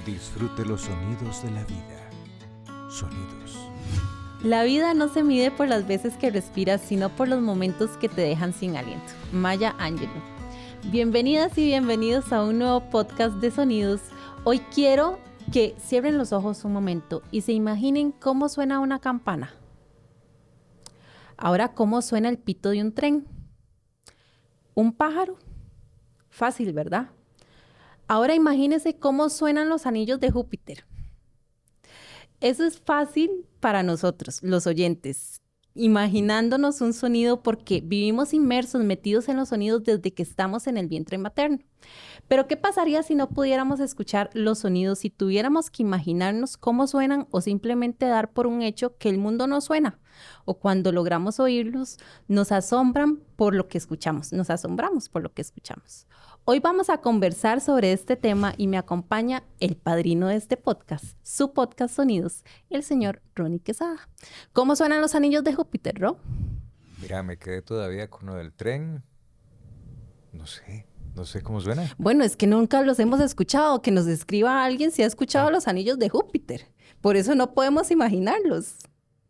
Disfrute los sonidos de la vida. Sonidos. La vida no se mide por las veces que respiras, sino por los momentos que te dejan sin aliento. Maya Angelou. Bienvenidas y bienvenidos a un nuevo podcast de sonidos. Hoy quiero que cierren los ojos un momento y se imaginen cómo suena una campana. Ahora, ¿cómo suena el pito de un tren? ¿Un pájaro? Fácil, ¿verdad? Ahora imagínense cómo suenan los anillos de Júpiter. Eso es fácil para nosotros, los oyentes, imaginándonos un sonido porque vivimos inmersos, metidos en los sonidos desde que estamos en el vientre materno. Pero ¿qué pasaría si no pudiéramos escuchar los sonidos, si tuviéramos que imaginarnos cómo suenan o simplemente dar por un hecho que el mundo no suena? O cuando logramos oírlos, nos asombran por lo que escuchamos, nos asombramos por lo que escuchamos. Hoy vamos a conversar sobre este tema y me acompaña el padrino de este podcast, su podcast Sonidos, el señor Ronnie Quesada. ¿Cómo suenan los anillos de Júpiter, Ro? Mira, me quedé todavía con lo del tren. No sé cómo suena. Bueno, es que nunca los hemos escuchado. Que nos escriba alguien si ha escuchado los anillos de Júpiter. Por eso no podemos imaginarlos.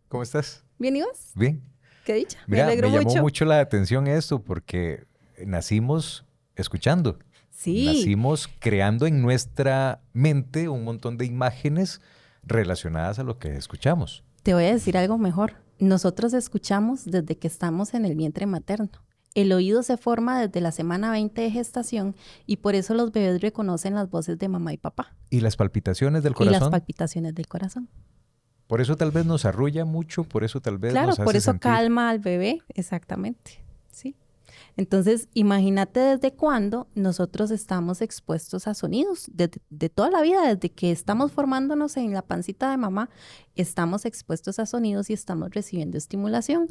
¿Cómo estás? ¿Bien y vos? Bien. Qué dicha. Mira, me alegro me llamó mucho. mucho la atención esto porque nacimos escuchando. Sí. Nacimos creando en nuestra mente un montón de imágenes relacionadas a lo que escuchamos. Te voy a decir algo mejor. Nosotros escuchamos desde que estamos en el vientre materno. El oído se forma desde la semana 20 de gestación y por eso los bebés reconocen las voces de mamá y papá. ¿Y las palpitaciones del corazón? Y las palpitaciones del corazón. Por eso tal vez nos arrulla mucho, por eso tal vez Claro, nos hace por eso sentir... calma al bebé, exactamente, sí. Entonces, imagínate desde cuándo nosotros estamos expuestos a sonidos, de toda la vida, desde que estamos formándonos en la pancita de mamá, estamos expuestos a sonidos y estamos recibiendo estimulación.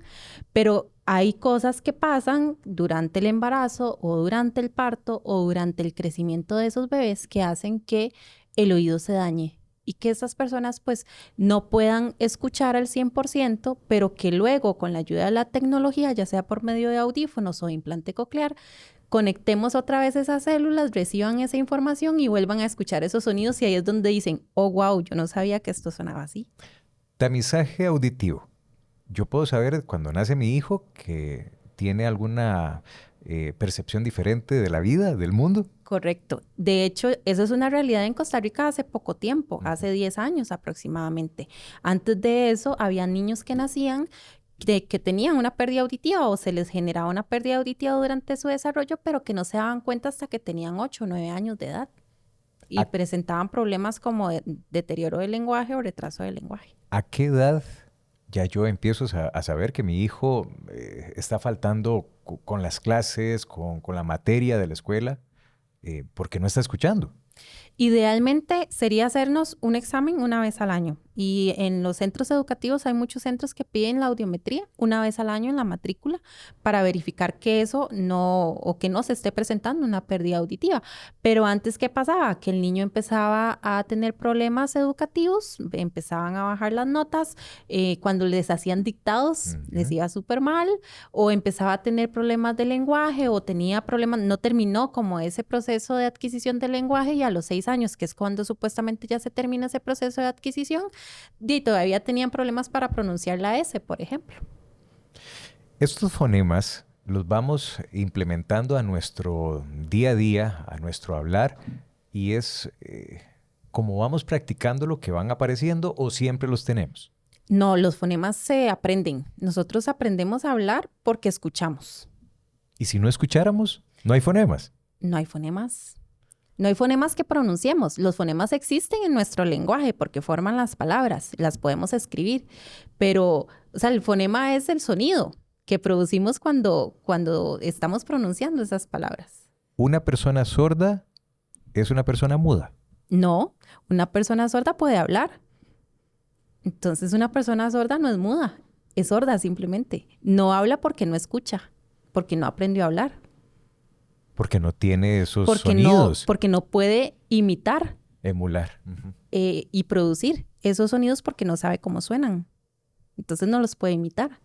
Pero hay cosas que pasan durante el embarazo o durante el parto o durante el crecimiento de esos bebés que hacen que el oído se dañe. Y que esas personas pues no puedan escuchar al 100%, pero que luego con la ayuda de la tecnología, ya sea por medio de audífonos o implante coclear, conectemos otra vez esas células, reciban esa información y vuelvan a escuchar esos sonidos y ahí es donde dicen, oh wow, yo no sabía que esto sonaba así. Tamizaje auditivo. Yo puedo saber cuando nace mi hijo que tiene alguna percepción diferente de la vida, del mundo. Correcto. De hecho, eso es una realidad en Costa Rica hace poco tiempo, hace 10 años aproximadamente. Antes de eso, había niños que nacían que tenían una pérdida auditiva o se les generaba una pérdida auditiva durante su desarrollo, pero que no se daban cuenta hasta que tenían 8 o 9 años de edad y presentaban problemas como deterioro del lenguaje o retraso del lenguaje. ¿A qué edad ya yo empiezo a saber que mi hijo está faltando con las clases, con la materia de la escuela? Porque no está escuchando. Idealmente sería hacernos un examen una vez al año y en los centros educativos hay muchos centros que piden la audiometría una vez al año en la matrícula para verificar que eso no o que no se esté presentando una pérdida auditiva. Pero antes, ¿qué pasaba? Que el niño empezaba a tener problemas educativos, empezaban a bajar las notas, cuando les hacían dictados les iba súper mal o empezaba a tener problemas de lenguaje o tenía problemas, no terminó como ese proceso de adquisición del lenguaje y a los 6 años, que es cuando supuestamente ya se termina ese proceso de adquisición, y todavía tenían problemas para pronunciar la S, por ejemplo. Estos fonemas los vamos implementando a nuestro día a día, a nuestro hablar, y es como vamos practicando lo que van apareciendo o siempre los tenemos. No, los fonemas se aprenden. Nosotros aprendemos a hablar porque escuchamos. ¿Y si no escucháramos, no hay fonemas? No hay fonemas. No hay fonemas que pronunciemos. Los fonemas existen en nuestro lenguaje porque forman las palabras, las podemos escribir. Pero, o sea, el fonema es el sonido que producimos cuando estamos pronunciando esas palabras. ¿Una persona sorda es una persona muda? No, una persona sorda puede hablar. Entonces, una persona sorda no es muda, es sorda simplemente. No habla porque no escucha, porque no aprendió a hablar. Porque no tiene esos sonidos. Porque no puede imitar. Emular. Y producir esos sonidos porque no sabe cómo suenan. Entonces no los puede imitar.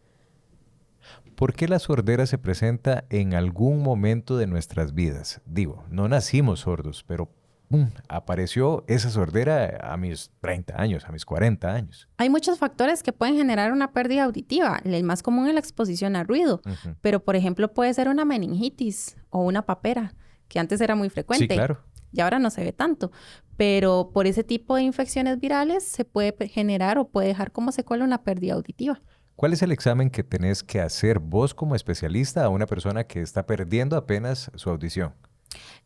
¿Por qué la sordera se presenta en algún momento de nuestras vidas? Digo, no nacimos sordos, pero ¡pum!, apareció esa sordera a mis 30 años, a mis 40 años. Hay muchos factores que pueden generar una pérdida auditiva. El más común es la exposición a ruido, pero por ejemplo puede ser una meningitis o una papera, que antes era muy frecuente. Sí, claro. Y ahora no se ve tanto, pero por ese tipo de infecciones virales se puede generar o puede dejar como secuela una pérdida auditiva. ¿Cuál es el examen que tenés que hacer vos como especialista a una persona que está perdiendo apenas su audición?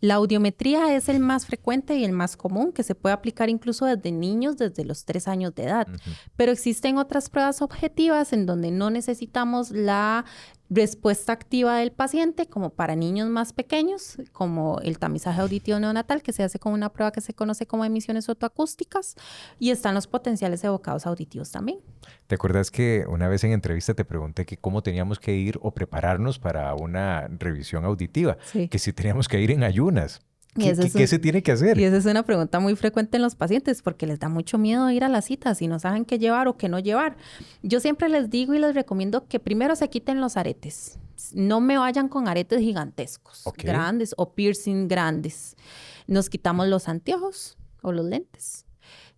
La audiometría es el más frecuente y el más común, que se puede aplicar incluso desde niños, desde los 3 años de edad. Pero existen otras pruebas objetivas en donde no necesitamos la respuesta activa del paciente, como para niños más pequeños, como el tamizaje auditivo neonatal, que se hace con una prueba que se conoce como emisiones otoacústicas, y están los potenciales evocados auditivos también. ¿Te acuerdas que una vez en entrevista te pregunté que cómo teníamos que ir o prepararnos para una revisión auditiva? Sí. Que si teníamos que ir en ayunas. ¿Qué ¿Qué se tiene que hacer? Y esa es una pregunta muy frecuente en los pacientes porque les da mucho miedo ir a las citas y no saben qué llevar o qué no llevar. Yo siempre les digo y les recomiendo que primero se quiten los aretes. No me vayan con aretes gigantescos, grandes o piercing grandes. Nos quitamos los anteojos o los lentes.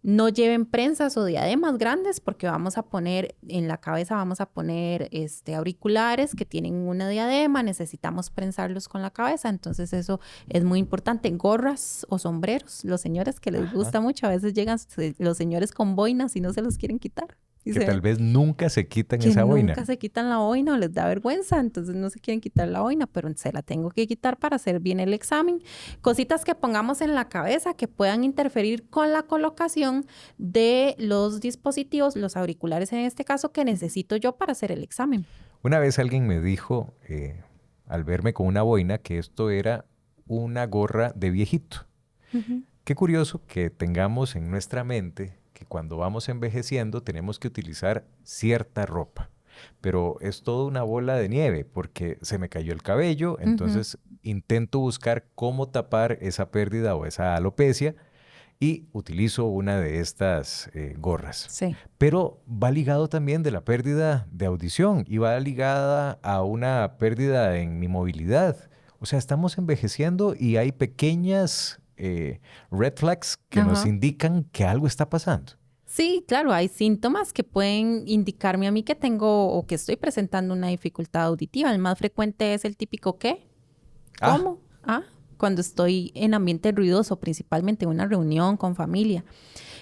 No lleven prensas o diademas grandes porque vamos a poner en la cabeza, vamos a poner auriculares que tienen una diadema, necesitamos prensarlos con la cabeza, entonces eso es muy importante. Gorras o sombreros, los señores que les gusta mucho, a veces llegan los señores con boinas y no se los quieren quitar. Que tal vez nunca se quitan esa boina. Nunca se quitan la boina o les da vergüenza, entonces no se quieren quitar la boina, pero se la tengo que quitar para hacer bien el examen. Cositas que pongamos en la cabeza que puedan interferir con la colocación de los dispositivos, los auriculares en este caso, que necesito yo para hacer el examen. Una vez alguien me dijo, al verme con una boina, que esto era una gorra de viejito. Qué curioso que tengamos en nuestra mente que cuando vamos envejeciendo tenemos que utilizar cierta ropa. Pero es toda una bola de nieve porque se me cayó el cabello, entonces intento buscar cómo tapar esa pérdida o esa alopecia y utilizo una de estas gorras. Sí. Pero va ligado también de la pérdida de audición y va ligada a una pérdida en mi movilidad. O sea, estamos envejeciendo y hay pequeñas red flags que nos indican que algo está pasando. Sí, claro, hay síntomas que pueden indicarme a mí que tengo o que estoy presentando una dificultad auditiva. El más frecuente es el típico ¿qué? ¿Cómo? Cuando estoy en ambiente ruidoso, principalmente en una reunión con familia.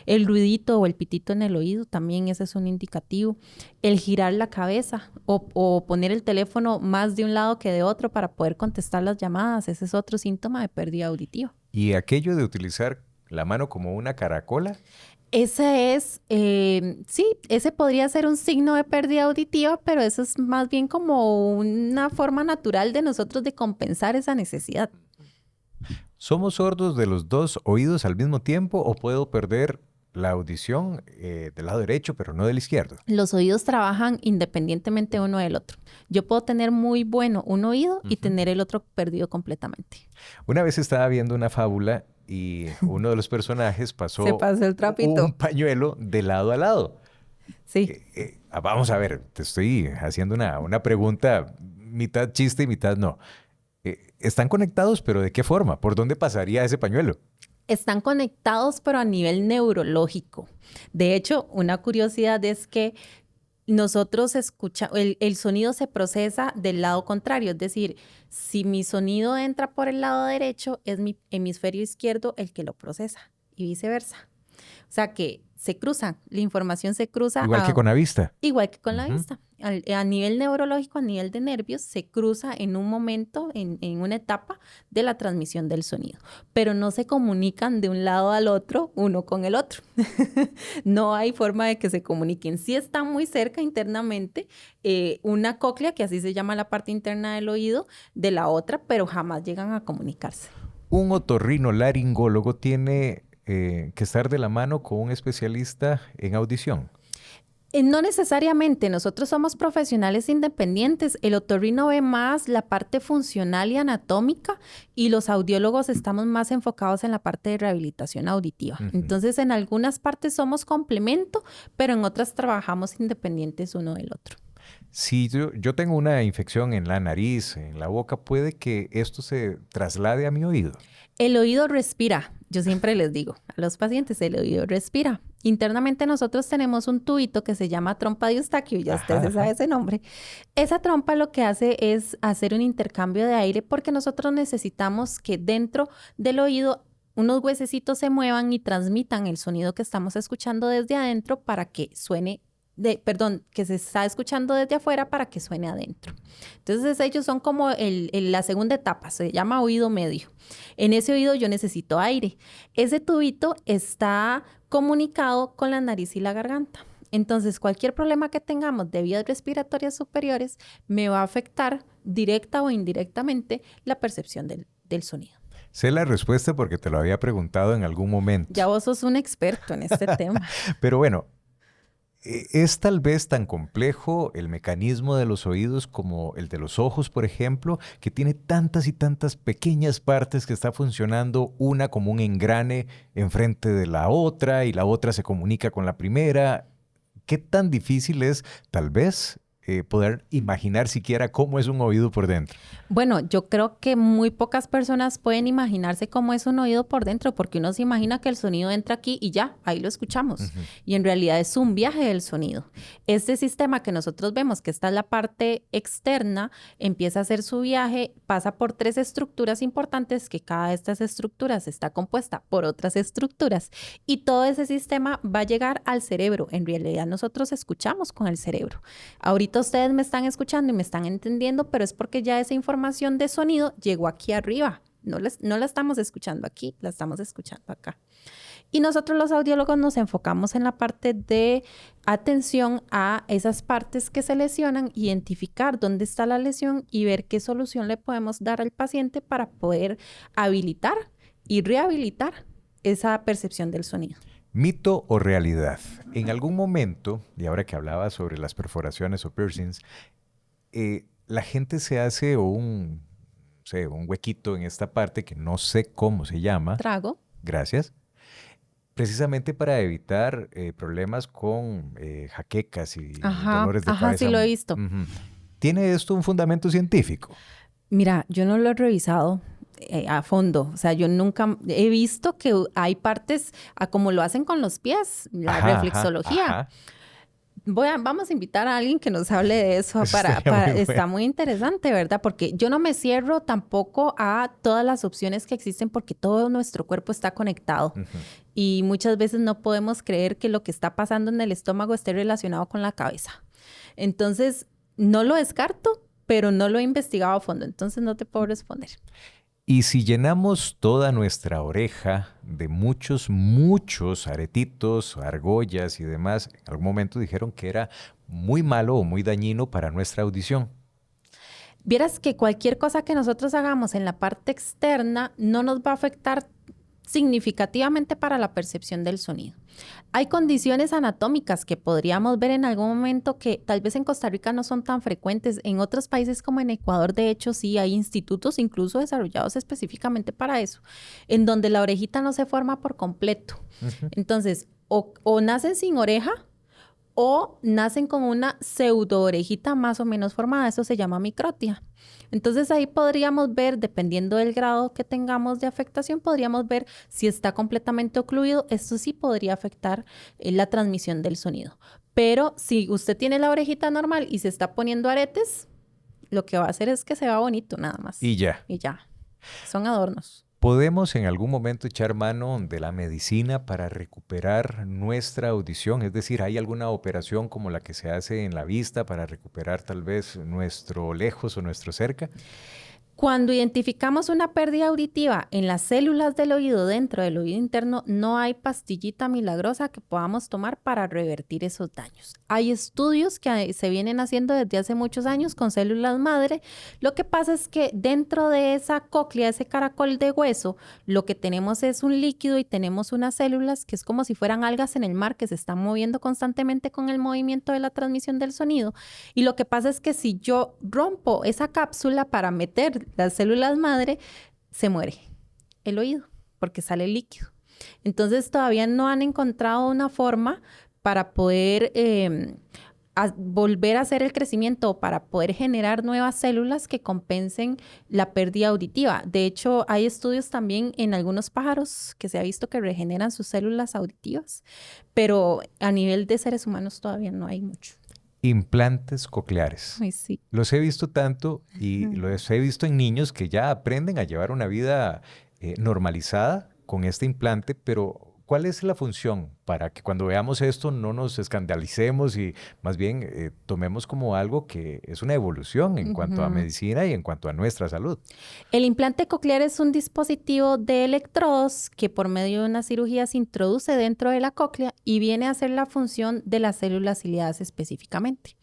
El ruidito o el pitito en el oído también ese es un indicativo. El girar la cabeza o poner el teléfono más de un lado que de otro para poder contestar las llamadas, ese es otro síntoma de pérdida auditiva. ¿Y aquello de utilizar la mano como una caracola? Ese es, sí, ese podría ser un signo de pérdida auditiva, pero eso es más bien como una forma natural de nosotros de compensar esa necesidad. ¿Somos sordos de los dos oídos al mismo tiempo o puedo perder la audición del lado derecho, pero no del izquierdo? Los oídos trabajan independientemente uno del otro. Yo puedo tener muy bueno un oído y tener el otro perdido completamente. Una vez estaba viendo una fábula y uno de los personajes pasó Se pasó el trapito. Un pañuelo de lado a lado. Sí. Vamos a ver, te estoy haciendo una pregunta mitad chiste y mitad no. ¿Están conectados, pero de qué forma? ¿Por dónde pasaría ese pañuelo? Están conectados, pero a nivel neurológico. De hecho, una curiosidad es que nosotros escuchamos, el sonido se procesa del lado contrario. Es decir, si mi sonido entra por el lado derecho, es mi hemisferio izquierdo el que lo procesa y viceversa. O sea que se cruzan, la información se cruza. Igual que con la vista. Igual que con la vista. A nivel neurológico, a nivel de nervios, se cruza en un momento, en una etapa de la transmisión del sonido. Pero no se comunican de un lado al otro, uno con el otro. No hay forma de que se comuniquen. Sí están muy cerca internamente, una cóclea, que así se llama la parte interna del oído, de la otra, pero jamás llegan a comunicarse. Un otorrinolaringólogo tiene que estar de la mano con un especialista en audición. No necesariamente, nosotros somos profesionales independientes. El otorrino ve más la parte funcional y anatómica y los audiólogos estamos más enfocados en la parte de rehabilitación auditiva. Entonces, en algunas partes somos complemento, pero en otras trabajamos independientes uno del otro. Si yo tengo una infección en la nariz, en la boca, puede que esto se traslade a mi oído. El oído respira. Yo siempre les digo a los pacientes, el oído respira. Internamente nosotros tenemos un tubito que se llama trompa de Eustaquio, ya usted Ajá, se sabe ajá. ese nombre. Esa trompa lo que hace es hacer un intercambio de aire porque nosotros necesitamos que dentro del oído unos huesecitos se muevan y transmitan el sonido que estamos escuchando desde adentro para que suene, que se está escuchando desde afuera para que suene adentro. Entonces ellos son como la segunda etapa, se llama oído medio. En ese oído yo necesito aire. Ese tubito está comunicado con la nariz y la garganta. Entonces, cualquier problema que tengamos de vías respiratorias superiores me va a afectar directa o indirectamente la percepción del sonido. Sé la respuesta porque te lo había preguntado en algún momento. Ya vos sos un experto en este tema. Pero bueno, ¿es tal vez tan complejo el mecanismo de los oídos como el de los ojos, por ejemplo, que tiene tantas y tantas pequeñas partes que está funcionando una como un engrane enfrente de la otra y la otra se comunica con la primera? ¿Qué tan difícil es tal vez poder imaginar siquiera cómo es un oído por dentro? Bueno, yo creo que muy pocas personas pueden imaginarse cómo es un oído por dentro, porque uno se imagina que el sonido entra aquí y ya, ahí lo escuchamos. Ujú. Y en realidad es un viaje del sonido. Este sistema que nosotros vemos, que está en la parte externa, empieza a hacer su viaje, pasa por 3 estructuras importantes, que cada de estas estructuras está compuesta por otras estructuras. Y todo ese sistema va a llegar al cerebro. En realidad nosotros escuchamos con el cerebro. Ahorita ustedes me están escuchando y me están entendiendo, pero es porque ya esa información de sonido llegó aquí arriba. No la estamos escuchando aquí, la estamos escuchando acá. Y nosotros los audiólogos nos enfocamos en la parte de atención a esas partes que se lesionan, identificar dónde está la lesión y ver qué solución le podemos dar al paciente para poder habilitar y rehabilitar esa percepción del sonido. ¿Mito o realidad? En algún momento, y ahora que hablaba sobre las perforaciones o piercings, la gente se hace un, no sé, un huequito en esta parte que no sé cómo se llama, Trago. gracias, precisamente para evitar problemas con jaquecas y Ajá, dolores de ajá, sí cabeza. lo he visto. Ujú. ¿Tiene esto un fundamento científico? Mira, yo no lo he revisado a fondo. O sea, yo nunca he visto que hay partes, como lo hacen con los pies, la Ajá, ajá, reflexología. ajá. Vamos a invitar a alguien que nos hable de eso Eso estaría muy bueno. está muy interesante, ¿verdad? Porque yo no me cierro tampoco a todas las opciones que existen porque todo nuestro cuerpo está conectado. Ujú. Y muchas veces no podemos creer que lo que está pasando en el estómago esté relacionado con la cabeza. Entonces, no lo descarto, pero no lo he investigado a fondo. Entonces, no te puedo responder. Y si llenamos toda nuestra oreja de muchos, muchos aretitos, argollas y demás, en algún momento dijeron que era muy malo o muy dañino para nuestra audición. Vieras que cualquier cosa que nosotros hagamos en la parte externa no nos va a afectar significativamente para la percepción del sonido. Hay condiciones anatómicas que podríamos ver en algún momento que tal vez en Costa Rica no son tan frecuentes. En otros países como en Ecuador, de hecho, sí hay institutos incluso desarrollados específicamente para eso, en donde la orejita no se forma por completo. Ujú. Entonces, o nacen sin oreja o nacen con una pseudo orejita más o menos formada. Eso se llama microtia. Entonces ahí podríamos ver, dependiendo del grado que tengamos de afectación, podríamos ver si está completamente ocluido. Esto sí podría afectar la transmisión del sonido. Pero si usted tiene la orejita normal y se está poniendo aretes, lo que va a hacer es que se vea bonito nada más. Y ya. Y ya. Son adornos. ¿Podemos en algún momento echar mano de la medicina para recuperar nuestra audición? Es decir, ¿hay alguna operación como la que se hace en la vista para recuperar tal vez nuestro lejos o nuestro cerca? Cuando identificamos una pérdida auditiva en las células del oído dentro del oído interno, no hay pastillita milagrosa que podamos tomar para revertir esos daños. Hay estudios que se vienen haciendo desde hace muchos años con células madre. Lo que pasa es que dentro de esa cóclea, ese caracol de hueso, lo que tenemos es un líquido y tenemos unas células que es como si fueran algas en el mar que se están moviendo constantemente con el movimiento de la transmisión del sonido. Y lo que pasa es que si yo rompo esa cápsula para meter las células madre, se muere el oído porque sale líquido. Entonces todavía no han encontrado una forma para poder volver a hacer el crecimiento para poder generar nuevas células que compensen la pérdida auditiva. De hecho, hay estudios también en algunos pájaros que se ha visto que regeneran sus células auditivas, pero a nivel de seres humanos todavía no hay mucho. Implantes cocleares. Ay, sí. Los he visto tanto y los he visto en niños que ya aprenden a llevar una vida normalizada con este implante, pero ¿cuál es la función para que cuando veamos esto no nos escandalicemos y más bien tomemos como algo que es una evolución en cuanto a medicina y en cuanto a nuestra salud? El implante coclear es un dispositivo de electrodos que por medio de una cirugía se introduce dentro de la cóclea y viene a hacer la función de las células ciliadas específicamente.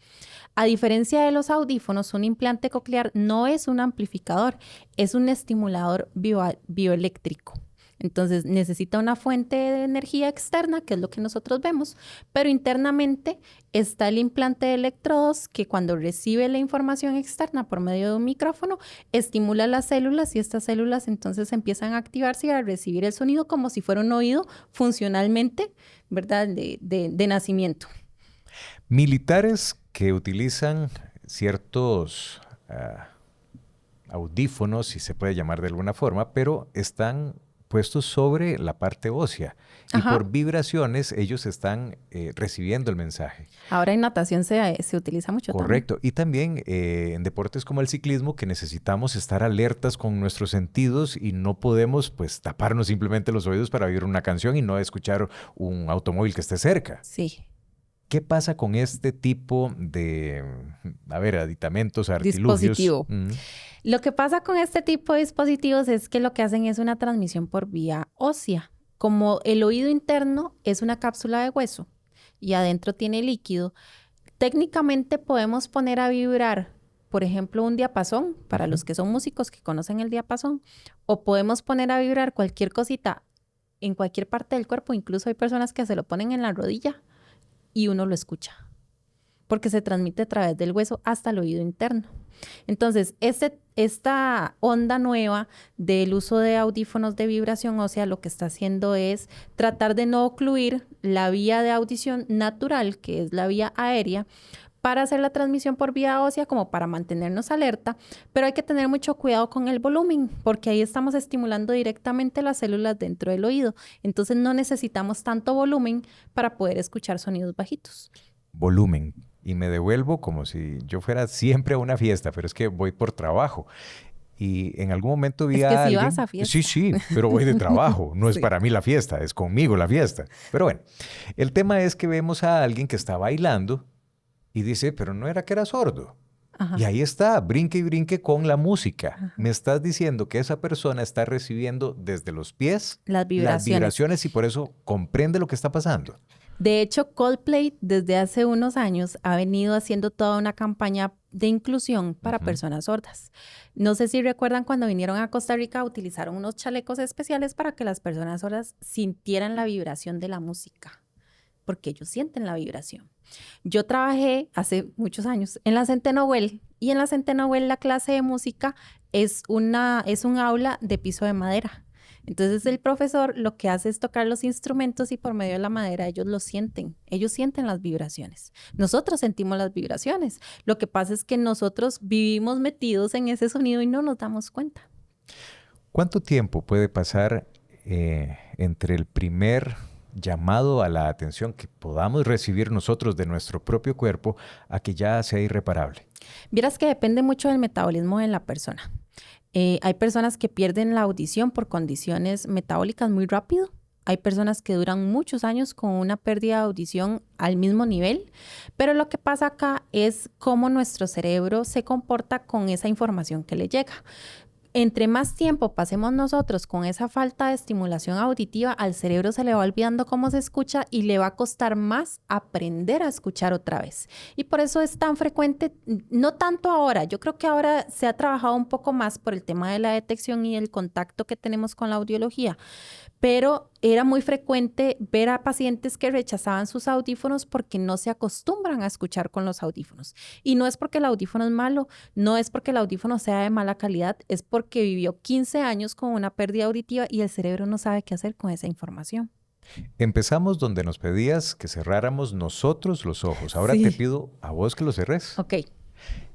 A diferencia de los audífonos, un implante coclear no es un amplificador, es un estimulador bioeléctrico. Entonces necesita una fuente de energía externa, que es lo que nosotros vemos, pero internamente está el implante de electrodos que cuando recibe la información externa por medio de un micrófono, estimula las células y estas células entonces empiezan a activarse y a recibir el sonido como si fuera un oído funcionalmente, ¿verdad? De nacimiento. Militares que utilizan ciertos audífonos, si se puede llamar de alguna forma, pero están puestos sobre la parte ósea. Y por vibraciones ellos están recibiendo el mensaje. Ahora en natación se utiliza mucho. Correcto. También. Y también en deportes como el ciclismo, que necesitamos estar alertas con nuestros sentidos y no podemos pues taparnos simplemente los oídos para oír una canción y no escuchar un automóvil que esté cerca. Sí. ¿Qué pasa con este tipo de, aditamentos, artilugios? Dispositivo. Lo que pasa con este tipo de dispositivos es que lo que hacen es una transmisión por vía ósea. Como el oído interno es una cápsula de hueso y adentro tiene líquido, técnicamente podemos poner a vibrar, por ejemplo, un diapasón, para los que son músicos que conocen el diapasón, o podemos poner a vibrar cualquier cosita en cualquier parte del cuerpo. Incluso hay personas que se lo ponen en la rodilla y uno lo escucha, porque se transmite a través del hueso hasta el oído interno. Entonces, esta onda nueva del uso de audífonos de vibración ósea lo que está haciendo es tratar de no ocluir la vía de audición natural, que es la vía aérea, para hacer la transmisión por vía ósea como para mantenernos alerta, pero hay que tener mucho cuidado con el volumen, porque ahí estamos estimulando directamente las células dentro del oído. Entonces no necesitamos tanto volumen para poder escuchar sonidos bajitos. Volumen. Y me devuelvo como si yo fuera siempre a una fiesta, pero es que voy por trabajo. Y en algún momento vi a alguien... vas a fiesta. Sí, pero voy de trabajo. No es Sí. para mí la fiesta, es conmigo la fiesta. Pero bueno, el tema es que vemos a alguien que está bailando y dice, pero no era que era sordo. Ajá. Y ahí está, brinque y brinque con la música. Ajá. Me estás diciendo que esa persona está recibiendo desde los pies Las vibraciones y por eso comprende lo que está pasando. De hecho, Coldplay desde hace unos años ha venido haciendo toda una campaña de inclusión para personas sordas. No sé si recuerdan cuando vinieron a Costa Rica, utilizaron unos chalecos especiales para que las personas sordas sintieran la vibración de la música, porque ellos sienten la vibración. Yo trabajé hace muchos años en la Centeno Well, y en la Centeno Well la clase de música es un aula de piso de madera. Entonces el profesor lo que hace es tocar los instrumentos y por medio de la madera ellos sienten las vibraciones. Nosotros sentimos las vibraciones. Lo que pasa es que nosotros vivimos metidos en ese sonido y no nos damos cuenta. ¿Cuánto tiempo puede pasar entre el primer llamado a la atención que podamos recibir nosotros de nuestro propio cuerpo a que ya sea irreparable? Vieras que depende mucho del metabolismo de la persona. Hay personas que pierden la audición por condiciones metabólicas muy rápido. Hay personas que duran muchos años con una pérdida de audición al mismo nivel, pero lo que pasa acá es cómo nuestro cerebro se comporta con esa información que le llega. Entre más tiempo pasemos nosotros con esa falta de estimulación auditiva, al cerebro se le va olvidando cómo se escucha y le va a costar más aprender a escuchar otra vez. Y por eso es tan frecuente, no tanto ahora, yo creo que ahora se ha trabajado un poco más por el tema de la detección y el contacto que tenemos con la audiología, pero era muy frecuente ver a pacientes que rechazaban sus audífonos porque no se acostumbran a escuchar con los audífonos. Y no es porque el audífono es malo, no es porque el audífono sea de mala calidad, es porque vivió 15 años con una pérdida auditiva y el cerebro no sabe qué hacer con esa información. Empezamos donde nos pedías que cerráramos nosotros los ojos. Ahora te Sí. pido a vos que los cerres. Ok.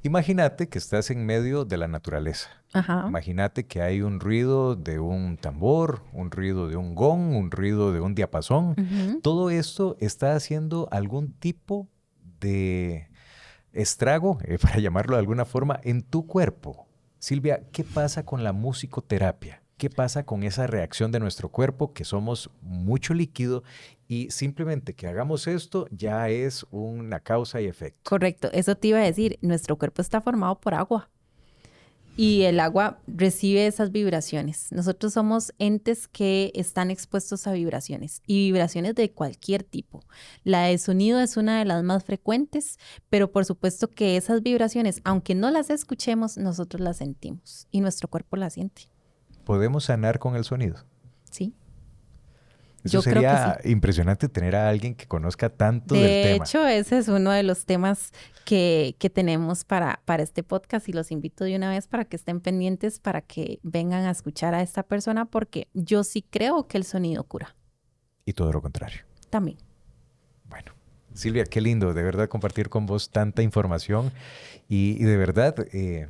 Imagínate que estás en medio de la naturaleza. Ajá. Imagínate que hay un ruido de un tambor, un ruido de un gong, un ruido de un diapasón. Ujú. Todo esto está haciendo algún tipo de estrago, para llamarlo de alguna forma, en tu cuerpo. Silvia, ¿qué pasa con la musicoterapia? ¿Qué pasa con esa reacción de nuestro cuerpo que somos mucho líquido y simplemente que hagamos esto ya es una causa y efecto? Correcto. Eso te iba a decir. Nuestro cuerpo está formado por agua. Y el agua recibe esas vibraciones. Nosotros somos entes que están expuestos a vibraciones y vibraciones de cualquier tipo. La de sonido es una de las más frecuentes, pero por supuesto que esas vibraciones, aunque no las escuchemos, nosotros las sentimos y nuestro cuerpo las siente. ¿Podemos sanar con el sonido? Sí, Eso yo creo que sí. sería impresionante tener a alguien que conozca tanto del De tema. hecho, ese es uno de los temas que tenemos para este podcast y los invito de una vez para que estén pendientes, para que vengan a escuchar a esta persona, porque yo sí creo que el sonido cura Y todo lo contrario. también. Bueno, Silvia, qué lindo de verdad compartir con vos tanta información y de verdad,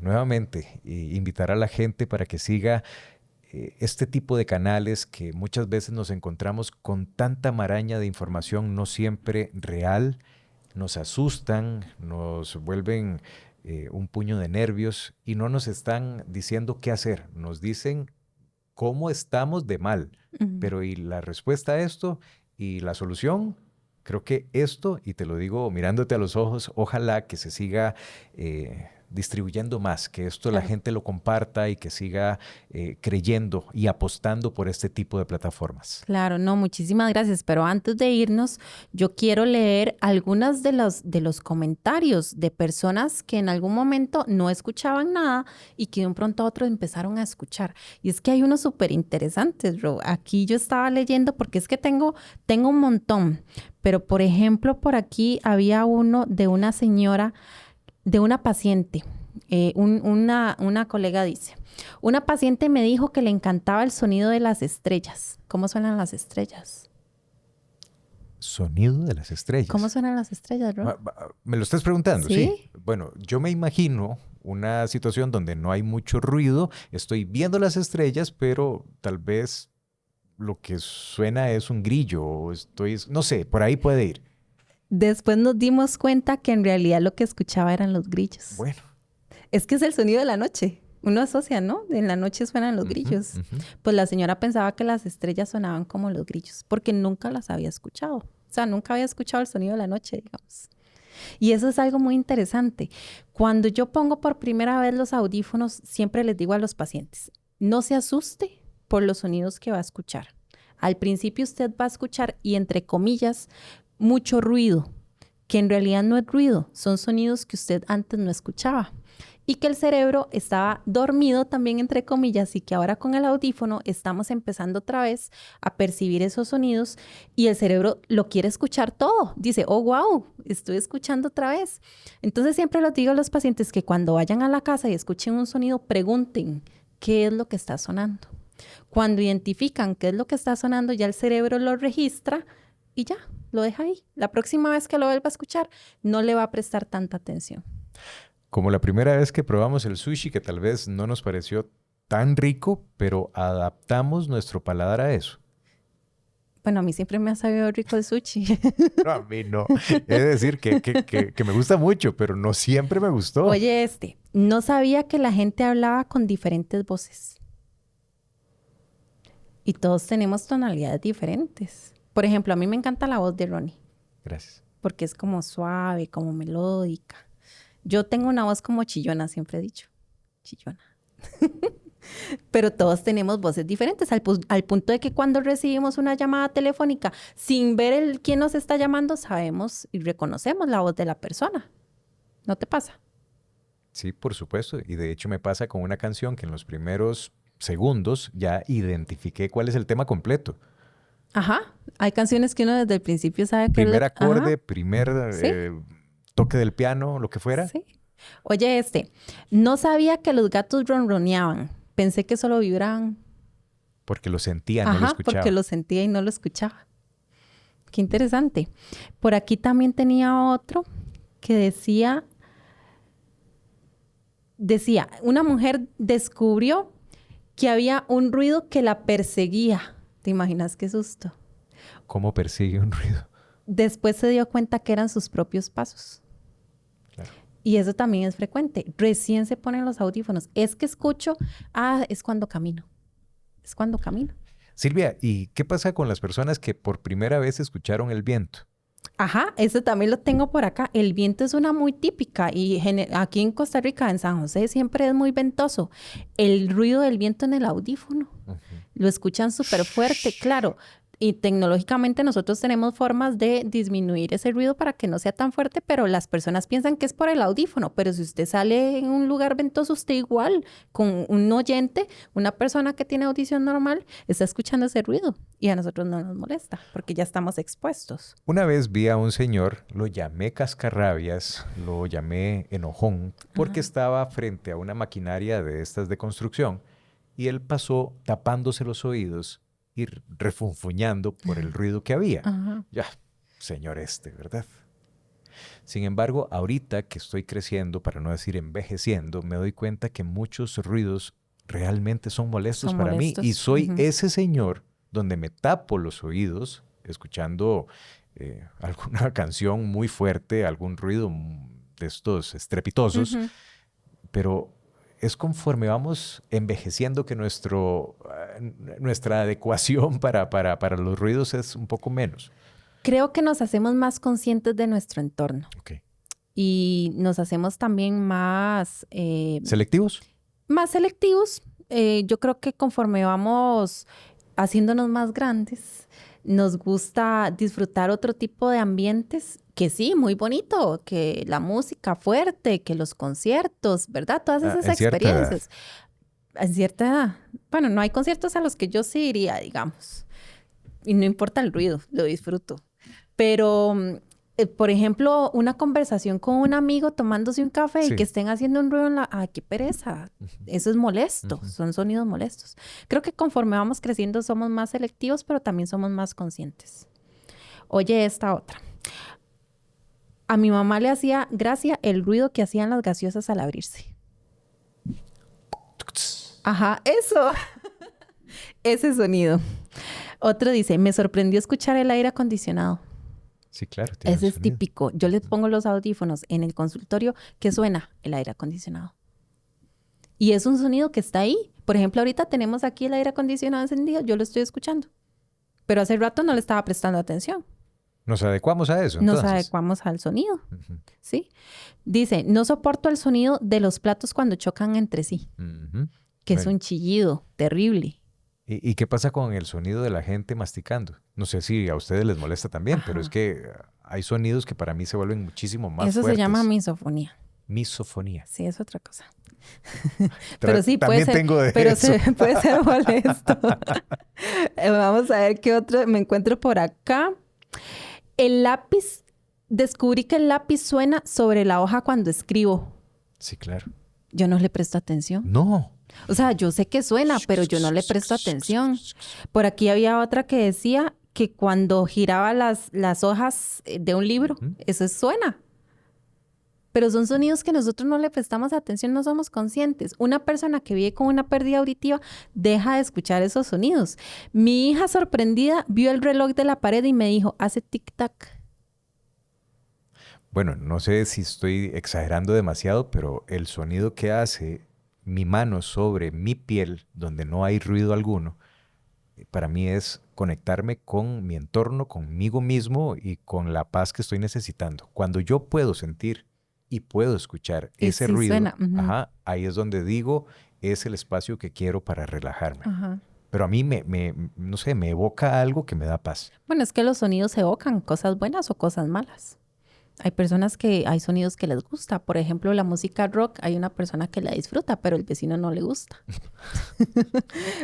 nuevamente, invitar a la gente para que siga este tipo de canales que muchas veces nos encontramos con tanta maraña de información no siempre real, nos asustan, nos vuelven un puño de nervios y no nos están diciendo qué hacer, nos dicen cómo estamos de mal, Ujú. pero y la respuesta a esto y la solución, creo que esto, y te lo digo mirándote a los ojos, ojalá que se siga distribuyendo más, que esto la Claro. gente lo comparta y que siga creyendo y apostando por este tipo de plataformas. Claro, no, muchísimas gracias. Pero antes de irnos, yo quiero leer algunas de los comentarios de personas que en algún momento no escuchaban nada y que de un pronto a otro empezaron a escuchar. Y es que hay unos súper interesantes, Ro. Aquí yo estaba leyendo porque es que tengo un montón. Pero, por ejemplo, por aquí había uno de una señora, de una paciente. Una colega dice, una paciente me dijo que le encantaba el sonido de las estrellas. ¿Cómo suenan las estrellas? Sonido de las ¿Cómo estrellas. suenan las estrellas, Ro? ¿Me lo estás preguntando? Sí. ¿Sí? Bueno, yo me imagino una situación donde no hay mucho ruido, estoy viendo las estrellas, pero tal vez lo que suena es un grillo, o no sé, por ahí puede ir. Después nos dimos cuenta que en realidad lo que escuchaba eran los grillos. Bueno. Es que es el sonido de la noche. Uno asocia, ¿no? En la noche suenan los Ujú, grillos. ujú. Pues la señora pensaba que las estrellas sonaban como los grillos, porque nunca las había escuchado. O sea, nunca había escuchado el sonido de la noche, digamos. Y eso es algo muy interesante. Cuando yo pongo por primera vez los audífonos, siempre les digo a los pacientes, no se asuste por los sonidos que va a escuchar. Al principio usted va a escuchar, y entre comillas, mucho ruido, que en realidad no es ruido, son sonidos que usted antes no escuchaba. Y que el cerebro estaba dormido también, entre comillas, y que ahora con el audífono estamos empezando otra vez a percibir esos sonidos y el cerebro lo quiere escuchar todo. Dice, oh, wow, estoy escuchando otra vez. Entonces siempre les digo a los pacientes que cuando vayan a la casa y escuchen un sonido, pregunten qué es lo que está sonando. Cuando identifican qué es lo que está sonando, ya el cerebro lo registra y ya, lo deja ahí. La próxima vez que lo vuelva a escuchar, no le va a prestar tanta atención. Como la primera vez que probamos el sushi, que tal vez no nos pareció tan rico, pero adaptamos nuestro paladar a eso. Bueno, a mí siempre me ha sabido rico el sushi. No, a mí no. Es decir, que me gusta mucho, pero no siempre me gustó. Oye, no sabía que la gente hablaba con diferentes voces. Y todos tenemos tonalidades diferentes. Por ejemplo, a mí me encanta la voz de Ronnie, Gracias. porque es como suave, como melódica. Yo tengo una voz como chillona, siempre he dicho. Chillona. Pero todos tenemos voces diferentes, al punto de que cuando recibimos una llamada telefónica, sin ver quién nos está llamando, sabemos y reconocemos la voz de la persona. ¿No te pasa? Sí, por supuesto. Y de hecho me pasa con una canción que en los primeros segundos ya identifiqué cuál es el tema completo. Ajá. Hay canciones que uno desde el principio sabe que... Primer acorde, Ajá. primer Sí. toque del piano, lo que fuera. Sí. Oye, no sabía que los gatos ronroneaban. Pensé que solo vibraban. Porque lo sentía, no lo Ajá, escuchaba. porque lo sentía y no lo escuchaba. qué interesante. Por aquí también tenía otro que decía, una mujer descubrió que había un ruido que la perseguía. ¿Te imaginas qué susto? ¿Cómo persigue un ruido? Después se dio cuenta que eran sus propios pasos. Claro. Y eso también es frecuente. Recién se ponen los audífonos. Es que escucho, es cuando camino. Es cuando camino. Silvia, ¿y qué pasa con las personas que por primera vez escucharon el viento? Ajá, eso también lo tengo por acá. El viento es una muy típica y aquí en Costa Rica, en San José, siempre es muy ventoso. El ruido del viento en el audífono, lo escuchan súper fuerte, claro. Y tecnológicamente nosotros tenemos formas de disminuir ese ruido para que no sea tan fuerte, pero las personas piensan que es por el audífono. Pero si usted sale en un lugar ventoso, usted igual, con un oyente, una persona que tiene audición normal, está escuchando ese ruido. Y a nosotros no nos molesta, porque ya estamos expuestos. Una vez vi a un señor, lo llamé cascarrabias, lo llamé enojón, porque estaba frente a una maquinaria de estas de construcción y él pasó tapándose los oídos y refunfuñando por el ruido que había. Ya, señor ¿verdad? Sin embargo, ahorita que estoy creciendo, para no decir envejeciendo, me doy cuenta que muchos ruidos realmente son molestos para mí. Y soy ese señor donde me tapo los oídos escuchando alguna canción muy fuerte, algún ruido de estos estrepitosos, pero es conforme vamos envejeciendo que nuestra adecuación para los ruidos es un poco menos. Creo que nos hacemos más conscientes de nuestro entorno. Okay. Y nos hacemos también más... ¿Selectivos? Más selectivos. Yo creo que conforme vamos haciéndonos más grandes, nos gusta disfrutar otro tipo de ambientes que sí, muy bonito, que la música fuerte, que los conciertos, ¿verdad? Todas esas experiencias. En cierta edad. Bueno, no hay conciertos a los que yo sí iría, digamos. Y no importa el ruido, lo disfruto. Pero, por ejemplo, una conversación con un amigo tomándose un café y que estén haciendo un ruido en la... ¡Ay, qué pereza! Eso es molesto. Son sonidos molestos. Creo que conforme vamos creciendo somos más selectivos, pero también somos más conscientes. Oye, esta otra. A mi mamá le hacía gracia el ruido que hacían las gaseosas al abrirse. Ajá, eso. Ese sonido. Otro dice, me sorprendió escuchar el aire acondicionado. Sí, claro. Ese es típico. Yo les pongo los audífonos en el consultorio que suena el aire acondicionado. Y es un sonido que está ahí. Por ejemplo, ahorita tenemos aquí el aire acondicionado encendido. Yo lo estoy escuchando. Pero hace rato no le estaba prestando atención. Nos adecuamos a eso, entonces. Nos adecuamos al sonido. ¿Sí? Dice, no soporto el sonido de los platos cuando chocan entre sí. Que es un chillido terrible. ¿Y qué pasa con el sonido de la gente masticando? No sé si a ustedes les molesta también, pero es que hay sonidos que para mí se vuelven muchísimo más fuertes. Eso se llama misofonía. Misofonía. Sí, es otra cosa. Pero sí, puede ser, tengo de pero eso. Puede ser molesto. Vamos a ver qué otro me encuentro por acá. El lápiz, descubrí que el lápiz suena sobre la hoja cuando escribo. Sí, claro. Yo no le presto atención. No. O sea, yo sé que suena, pero yo no le presto atención. Por aquí había otra que decía que cuando giraba las hojas de un libro, eso suena. Pero son sonidos que nosotros no le prestamos atención, no somos conscientes. Una persona que vive con una pérdida auditiva deja de escuchar esos sonidos. Mi hija, sorprendida, vio el reloj de la pared y me dijo, hace tic-tac. Bueno, no sé si estoy exagerando demasiado, pero el sonido que hace mi mano sobre mi piel, donde no hay ruido alguno, para mí es conectarme con mi entorno, conmigo mismo y con la paz que estoy necesitando. Cuando yo puedo sentir y puedo escuchar ese ruido, suena. Ahí es donde digo, es el espacio que quiero para relajarme. Pero a mí no sé, me evoca algo que me da paz. Bueno, es que los sonidos evocan cosas buenas o cosas malas. Hay personas que hay sonidos que les gusta. Por ejemplo, la música rock, hay una persona que la disfruta, pero el vecino no le gusta.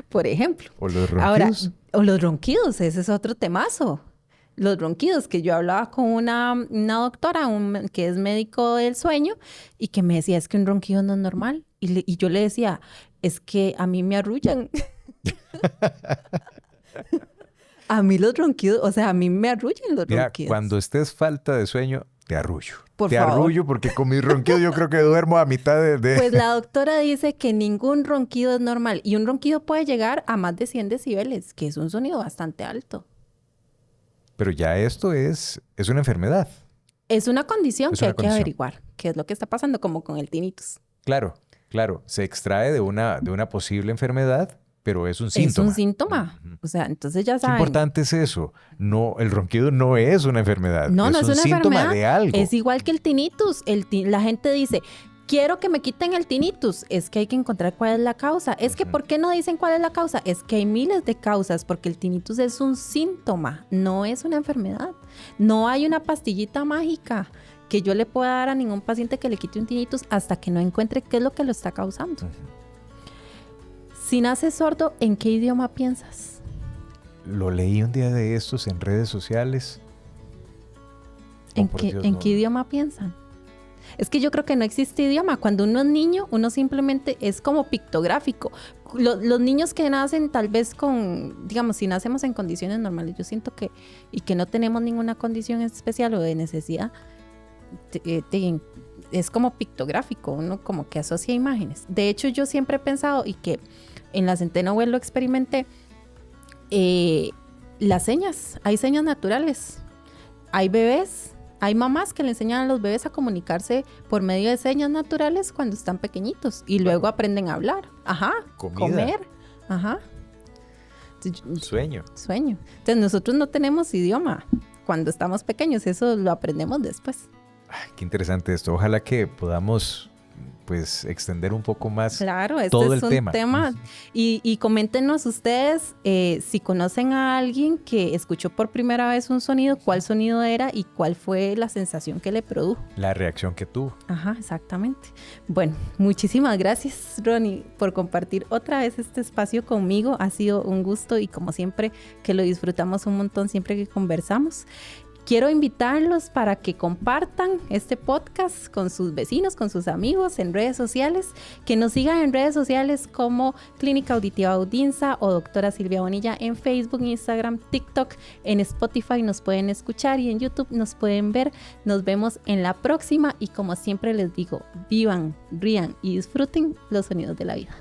Por ejemplo. O los ronquidos. Ahora, o los ronquidos, ese es otro temazo. Los ronquidos, que yo hablaba con una doctora que es médico del sueño y que me decía, es que un ronquido no es normal. Y yo le decía, es que a mí me arrullan. A mí los ronquidos, o sea, a mí me arrullan los Mira, ronquidos. cuando estés falta de sueño, te arrullo. Por te favor. arrullo porque con mis ronquidos yo creo que duermo a mitad de... Pues la doctora dice que ningún ronquido es normal y un ronquido puede llegar a más de 100 decibeles, que es un sonido bastante alto. Pero ya esto es una enfermedad. Es una condición Es que una hay que condición. averiguar qué es lo que está pasando, como con el tinnitus. Claro, claro. Se extrae de una posible enfermedad, pero es un síntoma. Es un síntoma. O sea, entonces ya Qué saben. importante es eso. No, el ronquido no es una enfermedad. No, no es un una síntoma enfermedad. de algo. Es igual que el tinnitus. La gente dice, quiero que me quiten el tinnitus. Es que hay que encontrar cuál es la causa. Es que, ¿por qué no dicen cuál es la causa? Es que hay miles de causas, porque el tinnitus es un síntoma, no es una enfermedad. No hay una pastillita mágica que yo le pueda dar a ningún paciente que le quite un tinnitus hasta que no encuentre qué es lo que lo está causando. Si naces sordo, ¿en qué idioma piensas? Lo leí un día de estos en redes sociales. ¿En qué idioma piensan? Es que yo creo que no existe idioma. Cuando uno es niño, uno simplemente es como pictográfico. Los niños que nacen tal vez digamos, si nacemos en condiciones normales, yo siento que no tenemos ninguna condición especial o de necesidad, es como pictográfico, uno como que asocia imágenes. De hecho, yo siempre he pensado, y que en la Centeno Well lo experimenté, las señas, hay señas naturales. Hay bebés, hay mamás que le enseñan a los bebés a comunicarse por medio de señas naturales cuando están pequeñitos y luego aprenden a hablar. Ajá. Comida. Comer. Ajá. Sueño. Entonces nosotros no tenemos idioma cuando estamos pequeños, eso lo aprendemos después. Ay, qué interesante esto. Ojalá que podamos pues extender un poco más Claro, este todo es el un tema. Y coméntenos ustedes si conocen a alguien que escuchó por primera vez un sonido, cuál sonido era y cuál fue la sensación que le produjo. La reacción que tuvo. Ajá, exactamente. Bueno, muchísimas gracias, Ronnie, por compartir otra vez este espacio conmigo. Ha sido un gusto y como siempre que lo disfrutamos un montón siempre que conversamos. Quiero invitarlos para que compartan este podcast con sus vecinos, con sus amigos en redes sociales, que nos sigan en redes sociales como Clínica Auditiva Audinza o Doctora Silvia Bonilla en Facebook, Instagram, TikTok, en Spotify nos pueden escuchar y en YouTube nos pueden ver. Nos vemos en la próxima y como siempre les digo, vivan, rían y disfruten los sonidos de la vida.